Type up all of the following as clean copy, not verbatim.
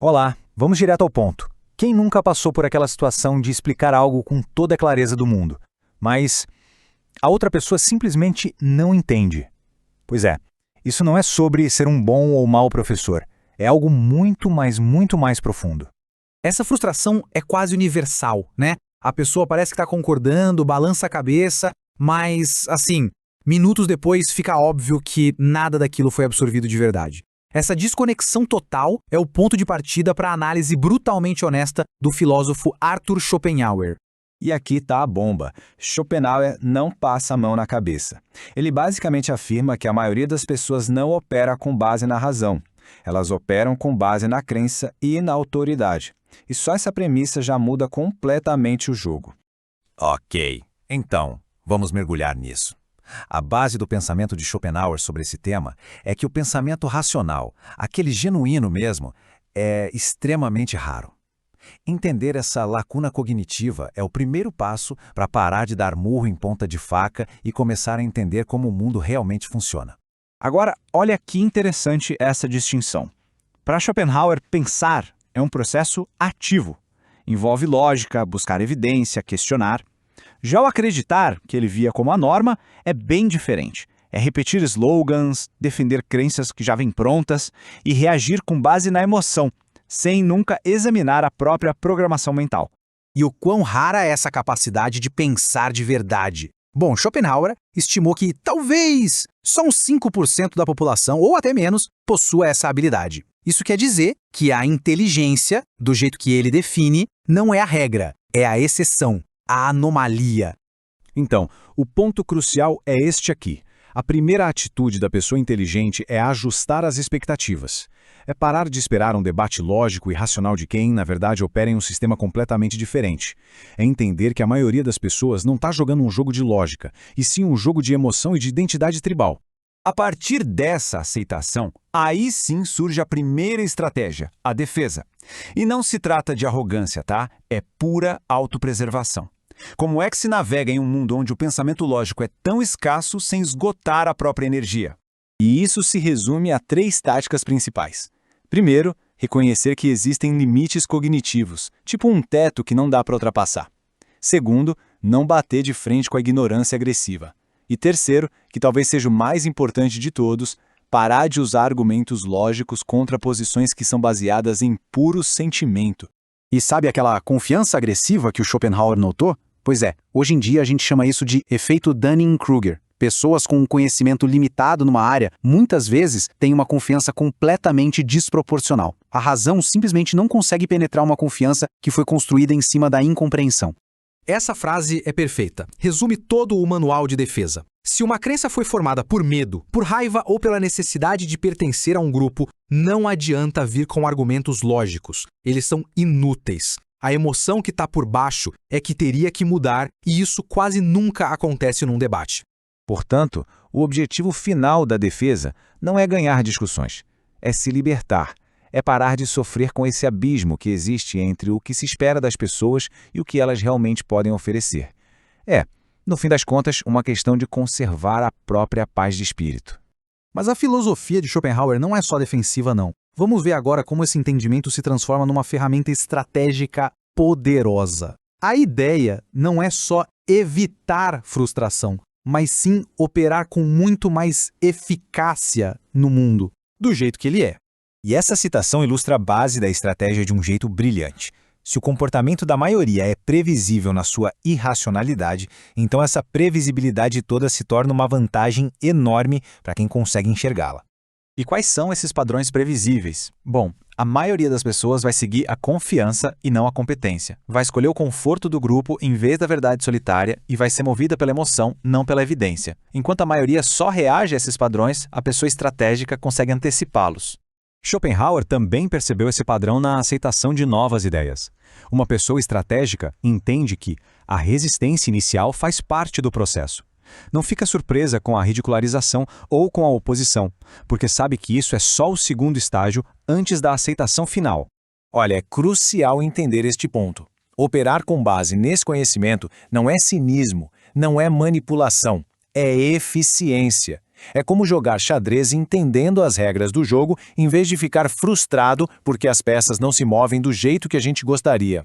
Olá, vamos direto ao ponto. Quem nunca passou por aquela situação de explicar algo com toda a clareza do mundo, mas a outra pessoa simplesmente não entende? Pois é, isso não é sobre ser um bom ou mau professor. É algo muito mais profundo. Essa frustração é quase universal, né? A pessoa parece que está concordando, balança a cabeça, mas, assim, minutos depois fica óbvio que nada daquilo foi absorvido de verdade. Essa desconexão total é o ponto de partida para a análise brutalmente honesta do filósofo Arthur Schopenhauer. E aqui está a bomba. Schopenhauer não passa a mão na cabeça. Ele basicamente afirma que a maioria das pessoas não opera com base na razão. Elas operam com base na crença e na autoridade. E só essa premissa já muda completamente o jogo. Ok, então, vamos mergulhar nisso. A base do pensamento de Schopenhauer sobre esse tema é que o pensamento racional, aquele genuíno mesmo, é extremamente raro. Entender essa lacuna cognitiva é o primeiro passo para parar de dar murro em ponta de faca e começar a entender como o mundo realmente funciona. Agora, olha que interessante essa distinção. Para Schopenhauer, pensar é um processo ativo. Envolve lógica, buscar evidência, questionar. Já o acreditar, que ele via como a norma, é bem diferente. É repetir slogans, defender crenças que já vêm prontas e reagir com base na emoção, sem nunca examinar a própria programação mental. E o quão rara é essa capacidade de pensar de verdade? Bom, Schopenhauer estimou que talvez só uns 5% da população, ou até menos, possua essa habilidade. Isso quer dizer que a inteligência, do jeito que ele define, não é a regra, é a exceção, a anomalia. Então, o ponto crucial é este aqui. A primeira atitude da pessoa inteligente é ajustar as expectativas. É parar de esperar um debate lógico e racional de quem, na verdade, opera em um sistema completamente diferente. É entender que a maioria das pessoas não está jogando um jogo de lógica, e sim um jogo de emoção e de identidade tribal. A partir dessa aceitação, aí sim surge a primeira estratégia, a defesa. E não se trata de arrogância, tá? É pura autopreservação. Como é que se navega em um mundo onde o pensamento lógico é tão escasso sem esgotar a própria energia? E isso se resume a 3 táticas principais. Primeiro, reconhecer que existem limites cognitivos, tipo um teto que não dá para ultrapassar. Segundo, não bater de frente com a ignorância agressiva. E terceiro, que talvez seja o mais importante de todos, parar de usar argumentos lógicos contra posições que são baseadas em puro sentimento. E sabe aquela confiança agressiva que o Schopenhauer notou? Pois é, hoje em dia a gente chama isso de efeito Dunning-Kruger. Pessoas com um conhecimento limitado numa área, muitas vezes, têm uma confiança completamente desproporcional. A razão simplesmente não consegue penetrar uma confiança que foi construída em cima da incompreensão. Essa frase é perfeita. Resume todo o manual de defesa. Se uma crença foi formada por medo, por raiva ou pela necessidade de pertencer a um grupo, não adianta vir com argumentos lógicos. Eles são inúteis. A emoção que está por baixo é que teria que mudar e isso quase nunca acontece num debate. Portanto, o objetivo final da defesa não é ganhar discussões, é se libertar, é parar de sofrer com esse abismo que existe entre o que se espera das pessoas e o que elas realmente podem oferecer. É, no fim das contas, uma questão de conservar a própria paz de espírito. Mas a filosofia de Schopenhauer não é só defensiva, não. Vamos ver agora como esse entendimento se transforma numa ferramenta estratégica poderosa. A ideia não é só evitar frustração, mas sim operar com muito mais eficácia no mundo, do jeito que ele é. E essa citação ilustra a base da estratégia de um jeito brilhante. Se o comportamento da maioria é previsível na sua irracionalidade, então essa previsibilidade toda se torna uma vantagem enorme para quem consegue enxergá-la. E quais são esses padrões previsíveis? Bom, a maioria das pessoas vai seguir a confiança e não a competência. Vai escolher o conforto do grupo em vez da verdade solitária e vai ser movida pela emoção, não pela evidência. Enquanto a maioria só reage a esses padrões, a pessoa estratégica consegue antecipá-los. Schopenhauer também percebeu esse padrão na aceitação de novas ideias. Uma pessoa estratégica entende que a resistência inicial faz parte do processo. Não fica surpresa com a ridicularização ou com a oposição, porque sabe que isso é só o segundo estágio antes da aceitação final. Olha, é crucial entender este ponto. Operar com base nesse conhecimento não é cinismo, não é manipulação, é eficiência. É como jogar xadrez entendendo as regras do jogo, em vez de ficar frustrado porque as peças não se movem do jeito que a gente gostaria.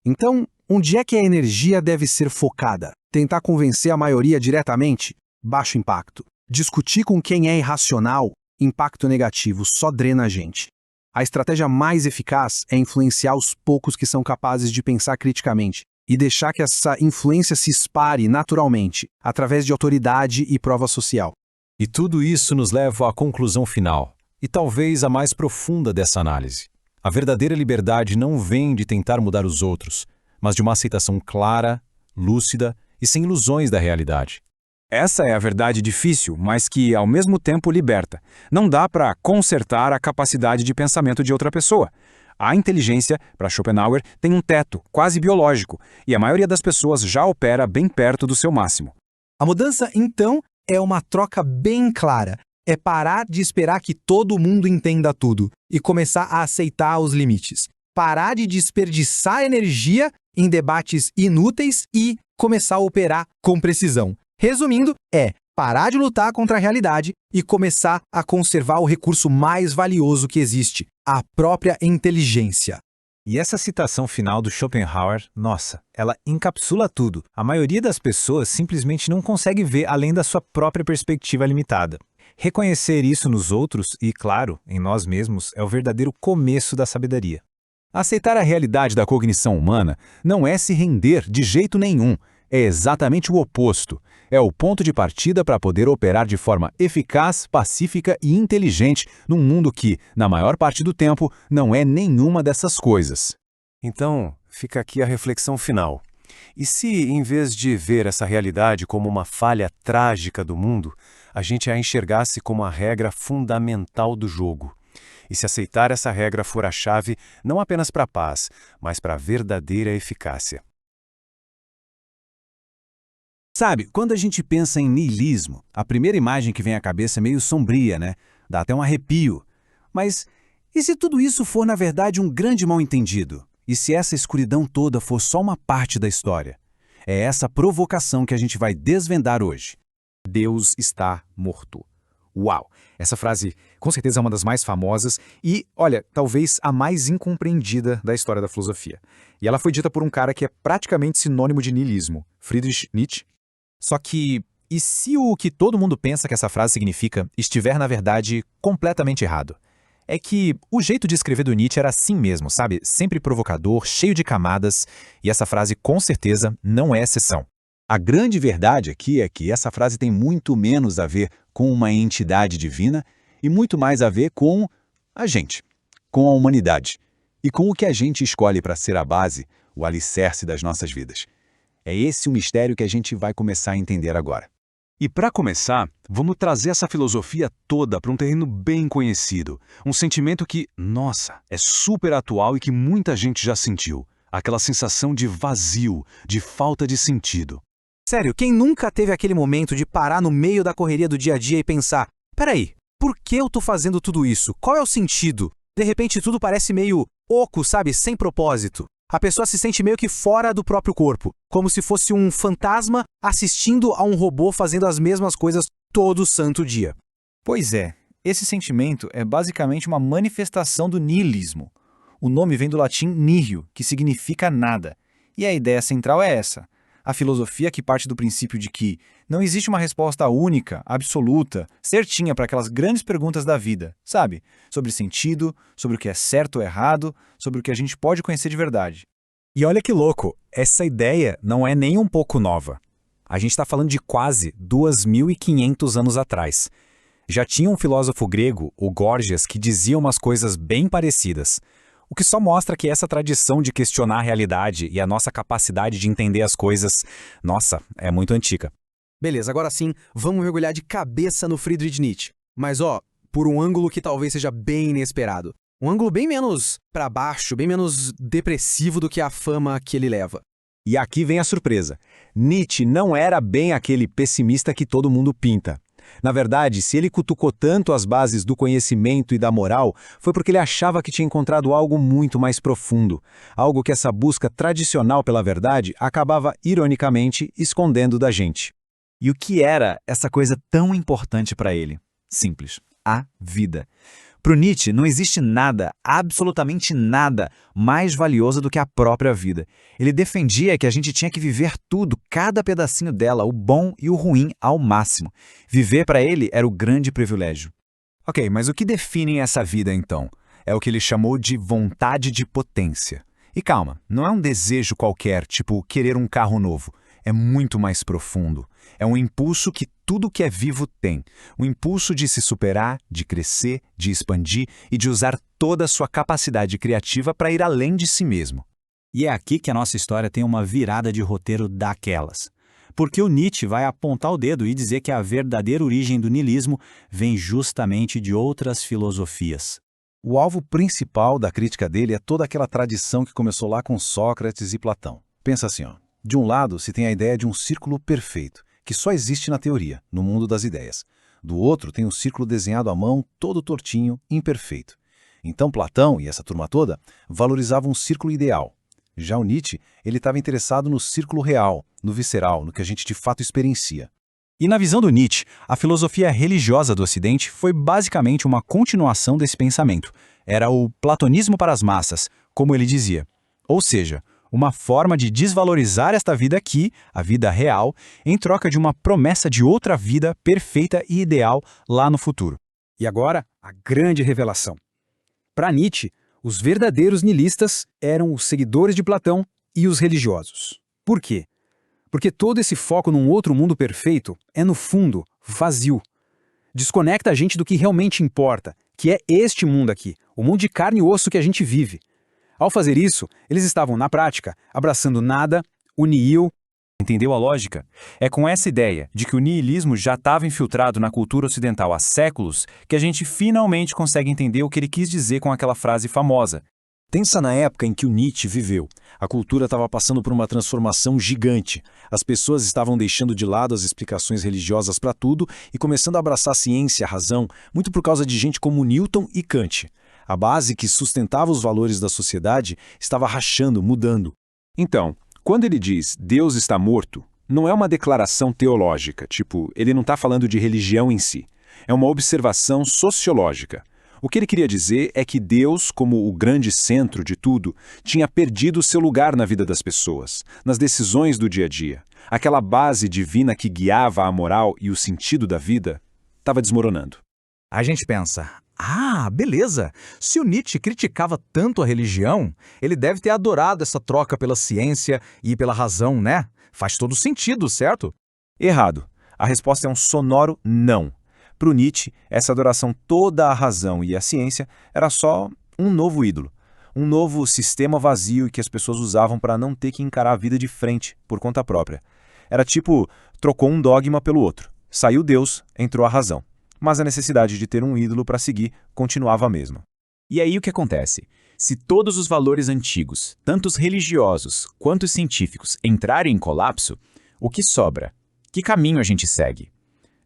Então, onde é que a energia deve ser focada? Tentar convencer a maioria diretamente? Baixo impacto. Discutir com quem é irracional? Impacto negativo, só drena a gente. A estratégia mais eficaz é influenciar os poucos que são capazes de pensar criticamente e deixar que essa influência se espalhe naturalmente, através de autoridade e prova social. E tudo isso nos leva à conclusão final, e talvez a mais profunda dessa análise. A verdadeira liberdade não vem de tentar mudar os outros, mas de uma aceitação clara, lúcida e sem ilusões da realidade. Essa é a verdade difícil, mas que, ao mesmo tempo, liberta. Não dá para consertar a capacidade de pensamento de outra pessoa. A inteligência, para Schopenhauer, tem um teto, quase biológico, e a maioria das pessoas já opera bem perto do seu máximo. A mudança, então, é uma troca bem clara. É parar de esperar que todo mundo entenda tudo e começar a aceitar os limites. Parar de desperdiçar energia em debates inúteis e começar a operar com precisão. Resumindo, é parar de lutar contra a realidade e começar a conservar o recurso mais valioso que existe, a própria inteligência. E essa citação final do Schopenhauer, nossa, ela encapsula tudo. A maioria das pessoas simplesmente não consegue ver além da sua própria perspectiva limitada. Reconhecer isso nos outros e, claro, em nós mesmos, é o verdadeiro começo da sabedoria. Aceitar a realidade da cognição humana não é se render de jeito nenhum. É exatamente o oposto. É o ponto de partida para poder operar de forma eficaz, pacífica e inteligente num mundo que, na maior parte do tempo, não é nenhuma dessas coisas. Então, fica aqui a reflexão final. E se, em vez de ver essa realidade como uma falha trágica do mundo, a gente a enxergasse como a regra fundamental do jogo? E se aceitar essa regra for a chave não apenas para a paz, mas para a verdadeira eficácia? Sabe, quando a gente pensa em niilismo, a primeira imagem que vem à cabeça é meio sombria, né? Dá até um arrepio. Mas e se tudo isso for, na verdade, um grande mal-entendido? E se essa escuridão toda for só uma parte da história? É essa provocação que a gente vai desvendar hoje. Deus está morto. Uau! Essa frase com certeza é uma das mais famosas e, olha, talvez a mais incompreendida da história da filosofia. E ela foi dita por um cara que é praticamente sinônimo de niilismo, Friedrich Nietzsche. Só que, e se o que todo mundo pensa que essa frase significa estiver, na verdade, completamente errado? É que o jeito de escrever do Nietzsche era assim mesmo, sabe? Sempre provocador, cheio de camadas, e essa frase com certeza não é exceção. A grande verdade aqui é que essa frase tem muito menos a ver com uma entidade divina e muito mais a ver com a gente, com a humanidade e com o que a gente escolhe para ser a base, o alicerce das nossas vidas. É esse o mistério que a gente vai começar a entender agora. E para começar, vamos trazer essa filosofia toda para um terreno bem conhecido, um sentimento que, nossa, é super atual e que muita gente já sentiu, aquela sensação de vazio, de falta de sentido. Sério, quem nunca teve aquele momento de parar no meio da correria do dia a dia e pensar, peraí, por que eu tô fazendo tudo isso? Qual é o sentido? De repente tudo parece meio oco, sabe, sem propósito. A pessoa se sente meio que fora do próprio corpo, como se fosse um fantasma assistindo a um robô fazendo as mesmas coisas todo santo dia. Pois é, esse sentimento é basicamente uma manifestação do niilismo. O nome vem do latim nihil, que significa nada. E a ideia central é essa. A filosofia que parte do princípio de que não existe uma resposta única, absoluta, certinha para aquelas grandes perguntas da vida, sabe? Sobre sentido, sobre o que é certo ou errado, sobre o que a gente pode conhecer de verdade. E olha que louco, essa ideia não é nem um pouco nova. A gente está falando de quase 2.500 anos atrás. Já tinha um filósofo grego, o Górgias, que dizia umas coisas bem parecidas. O que só mostra que essa tradição de questionar a realidade e a nossa capacidade de entender as coisas, nossa, é muito antiga. Beleza, agora sim, vamos mergulhar de cabeça no Friedrich Nietzsche. Mas por um ângulo que talvez seja bem inesperado. Um ângulo bem menos para baixo, bem menos depressivo do que a fama que ele leva. E aqui vem a surpresa. Nietzsche não era bem aquele pessimista que todo mundo pinta. Na verdade, se ele cutucou tanto as bases do conhecimento e da moral, foi porque ele achava que tinha encontrado algo muito mais profundo, algo que essa busca tradicional pela verdade acabava, ironicamente, escondendo da gente. E o que era essa coisa tão importante para ele? Simples: a vida. Para o Nietzsche, não existe nada, absolutamente nada, mais valioso do que a própria vida. Ele defendia que a gente tinha que viver tudo, cada pedacinho dela, o bom e o ruim, ao máximo. Viver para ele era o grande privilégio. Ok, mas o que define essa vida, então? É o que ele chamou de vontade de potência. E calma, não é um desejo qualquer, tipo querer um carro novo. É muito mais profundo. É um impulso que tudo que é vivo tem. O impulso de se superar, de crescer, de expandir e de usar toda a sua capacidade criativa para ir além de si mesmo. E é aqui que a nossa história tem uma virada de roteiro daquelas. Porque o Nietzsche vai apontar o dedo e dizer que a verdadeira origem do niilismo vem justamente de outras filosofias. O alvo principal da crítica dele é toda aquela tradição que começou lá com Sócrates e Platão. Pensa assim, ó. De um lado, se tem a ideia de um círculo perfeito, que só existe na teoria, no mundo das ideias. Do outro, tem um círculo desenhado à mão, todo tortinho, imperfeito. Então Platão e essa turma toda valorizavam um círculo ideal. Já o Nietzsche, ele estava interessado no círculo real, no visceral, no que a gente de fato experiencia. E na visão do Nietzsche, a filosofia religiosa do Ocidente foi basicamente uma continuação desse pensamento. Era o platonismo para as massas, como ele dizia. Ou seja, uma forma de desvalorizar esta vida aqui, a vida real, em troca de uma promessa de outra vida perfeita e ideal lá no futuro. E agora, a grande revelação. Para Nietzsche, os verdadeiros niilistas eram os seguidores de Platão e os religiosos. Por quê? Porque todo esse foco num outro mundo perfeito é, no fundo, vazio. Desconecta a gente do que realmente importa, que é este mundo aqui, o mundo de carne e osso que a gente vive. Ao fazer isso, eles estavam, na prática, abraçando nada, o nihil. Entendeu a lógica? É com essa ideia de que o niilismo já estava infiltrado na cultura ocidental há séculos que a gente finalmente consegue entender o que ele quis dizer com aquela frase famosa. Pensa na época em que o Nietzsche viveu. A cultura estava passando por uma transformação gigante. As pessoas estavam deixando de lado as explicações religiosas para tudo e começando a abraçar a ciência, a razão, muito por causa de gente como Newton e Kant. A base que sustentava os valores da sociedade estava rachando, mudando. Então, quando ele diz Deus está morto, não é uma declaração teológica, tipo, ele não está falando de religião em si. É uma observação sociológica. O que ele queria dizer é que Deus, como o grande centro de tudo, tinha perdido seu lugar na vida das pessoas, nas decisões do dia a dia. Aquela base divina que guiava a moral e o sentido da vida estava desmoronando. A gente pensa, beleza, se o Nietzsche criticava tanto a religião, ele deve ter adorado essa troca pela ciência e pela razão, né? Faz todo sentido, certo? Errado. A resposta é um sonoro não. Para o Nietzsche, essa adoração toda à razão e à ciência era só um novo ídolo, um novo sistema vazio que as pessoas usavam para não ter que encarar a vida de frente, por conta própria. Era tipo, trocou um dogma pelo outro. Saiu Deus, entrou a razão. Mas a necessidade de ter um ídolo para seguir continuava a mesma. E aí o que acontece? Se todos os valores antigos, tanto os religiosos quanto os científicos, entrarem em colapso, o que sobra? Que caminho a gente segue?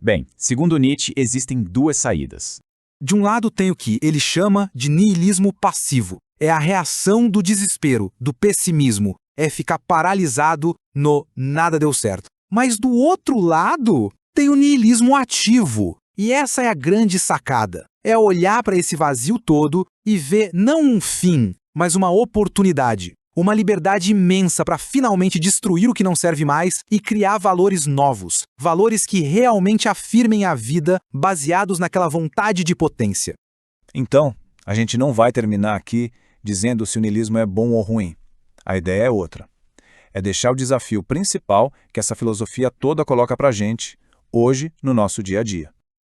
Bem, segundo Nietzsche, existem duas saídas. De um lado tem o que ele chama de niilismo passivo. É a reação do desespero, do pessimismo. É ficar paralisado no nada deu certo. Mas do outro lado tem o niilismo ativo. E essa é a grande sacada. É olhar para esse vazio todo e ver não um fim, mas uma oportunidade. Uma liberdade imensa para finalmente destruir o que não serve mais e criar valores novos. Valores que realmente afirmem a vida, baseados naquela vontade de potência. Então, a gente não vai terminar aqui dizendo se o niilismo é bom ou ruim. A ideia é outra. É deixar o desafio principal que essa filosofia toda coloca para a gente, hoje, no nosso dia a dia.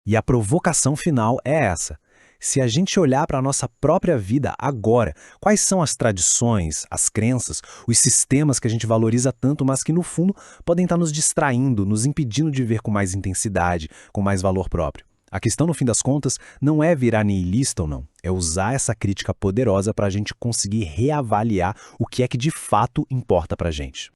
E a provocação final é essa. Se a gente olhar para a nossa própria vida agora, quais são as tradições, as crenças, os sistemas que a gente valoriza tanto, mas que no fundo podem estar nos distraindo, nos impedindo de ver com mais intensidade, com mais valor próprio? A questão, no fim das contas, não é virar niilista ou não, é usar essa crítica poderosa para a gente conseguir reavaliar o que é que de fato importa para a gente.